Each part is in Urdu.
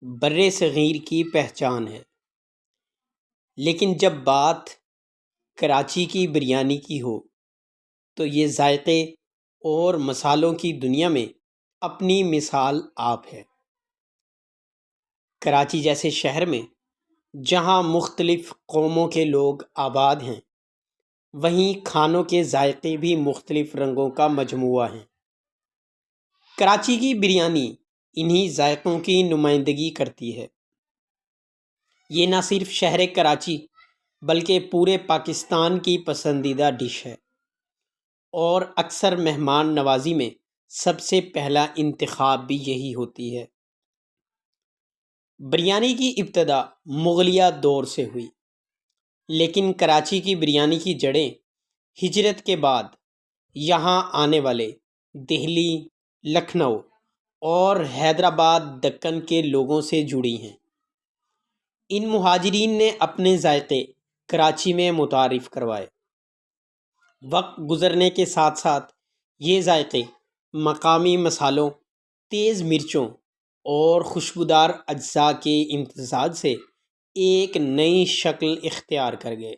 بر صغیر کی پہچان ہے، لیکن جب بات کراچی کی بریانی کی ہو تو یہ ذائقے اور مصالحوں کی دنیا میں اپنی مثال آپ ہے۔ کراچی جیسے شہر میں جہاں مختلف قوموں کے لوگ آباد ہیں، وہیں کھانوں کے ذائقے بھی مختلف رنگوں کا مجموعہ ہیں۔ کراچی کی بریانی انہی ذائقوں کی نمائندگی کرتی ہے۔ یہ نہ صرف شہر کراچی بلکہ پورے پاکستان کی پسندیدہ ڈش ہے، اور اکثر مہمان نوازی میں سب سے پہلا انتخاب بھی یہی ہوتی ہے۔ بریانی کی ابتدا مغلیہ دور سے ہوئی، لیکن کراچی کی بریانی کی جڑیں ہجرت کے بعد یہاں آنے والے دہلی، لکھنؤ اور حیدرآباد دکن کے لوگوں سے جڑی ہیں۔ ان مہاجرین نے اپنے ذائقے کراچی میں متعارف کروائے۔ وقت گزرنے کے ساتھ ساتھ یہ ذائقے مقامی مصالحوں، تیز مرچوں اور خوشبودار اجزاء کے امتزاج سے ایک نئی شکل اختیار کر گئے،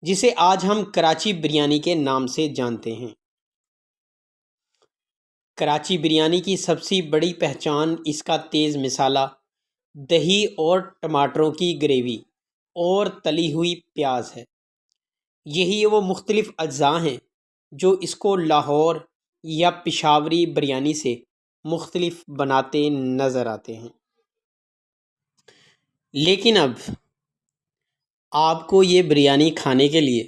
جسے آج ہم کراچی بریانی کے نام سے جانتے ہیں۔ کراچی بریانی کی سب سے بڑی پہچان اس کا تیز مصالحہ، دہی اور ٹماٹروں کی گریوی اور تلی ہوئی پیاز ہے۔ یہی وہ مختلف اجزاء ہیں جو اس کو لاہور یا پشاوری بریانی سے مختلف بناتے نظر آتے ہیں۔ لیکن اب آپ کو یہ بریانی کھانے کے لیے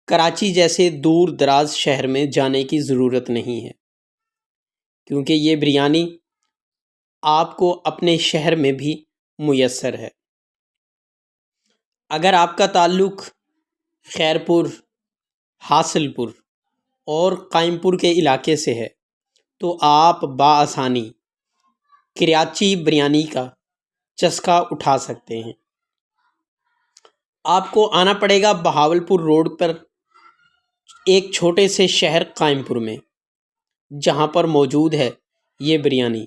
کراچی جیسے دور دراز شہر میں جانے کی ضرورت نہیں ہے، کیونکہ یہ بریانی آپ کو اپنے شہر میں بھی میسر ہے۔ اگر آپ کا تعلق خیرپور، حاصل پور اور قائم پور کے علاقے سے ہے تو آپ بآسانی کراچی بریانی کا چسکا اٹھا سکتے ہیں۔ آپ کو آنا پڑے گا بہاولپور روڈ پر ایک چھوٹے سے شہر قائم پور میں، جہاں پر موجود ہے یہ بریانی،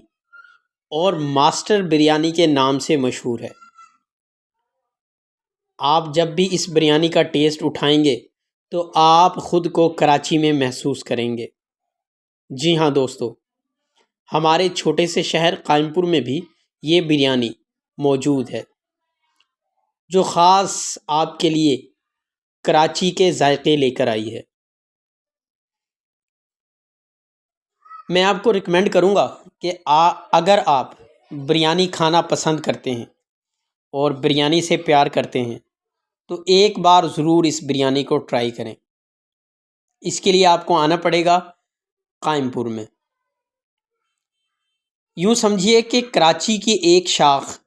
اور ماسٹر بریانی کے نام سے مشہور ہے۔ آپ جب بھی اس بریانی کا ٹیسٹ اٹھائیں گے تو آپ خود کو کراچی میں محسوس کریں گے۔ جی ہاں دوستو، ہمارے چھوٹے سے شہر قائم پور میں بھی یہ بریانی موجود ہے، جو خاص آپ کے لیے کراچی کے ذائقے لے کر آئی ہے۔ میں آپ کو ریکمینڈ کروں گا کہ اگر آپ بریانی کھانا پسند کرتے ہیں اور بریانی سے پیار کرتے ہیں تو ایک بار ضرور اس بریانی کو ٹرائی کریں۔ اس کے لیے آپ کو آنا پڑے گا قائم پور میں۔ یوں سمجھیے کہ کراچی کی ایک شاخ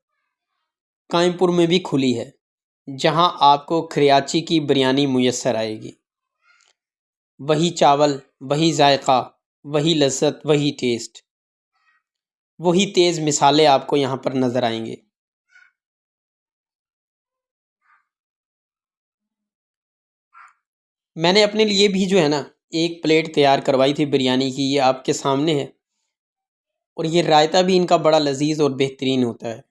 قائم پور میں بھی کھلی ہے، جہاں آپ کو کراچی کی بریانی میسر آئے گی۔ وہی چاول، وہی ذائقہ، وہی لذت، وہی ٹیسٹ، وہی تیز مصالحے آپ کو یہاں پر نظر آئیں گے۔ میں نے اپنے لیے بھی جو ہے نا ایک پلیٹ تیار کروائی تھی بریانی کی، یہ آپ کے سامنے ہے، اور یہ رائتہ بھی ان کا بڑا لذیذ اور بہترین ہوتا ہے۔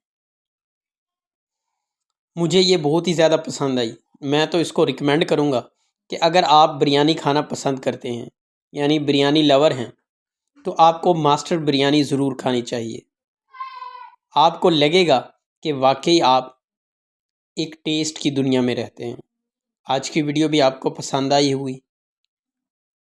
مجھے یہ بہت ہی زیادہ پسند آئی۔ میں تو اس کو ریکمینڈ کروں گا کہ اگر آپ بریانی کھانا پسند کرتے ہیں، یعنی بریانی لور ہیں، تو آپ کو ماسٹر بریانی ضرور کھانی چاہیے۔ آپ کو لگے گا کہ واقعی آپ ایک ٹیسٹ کی دنیا میں رہتے ہیں۔ آج کی ویڈیو بھی آپ کو پسند آئی ہوئی۔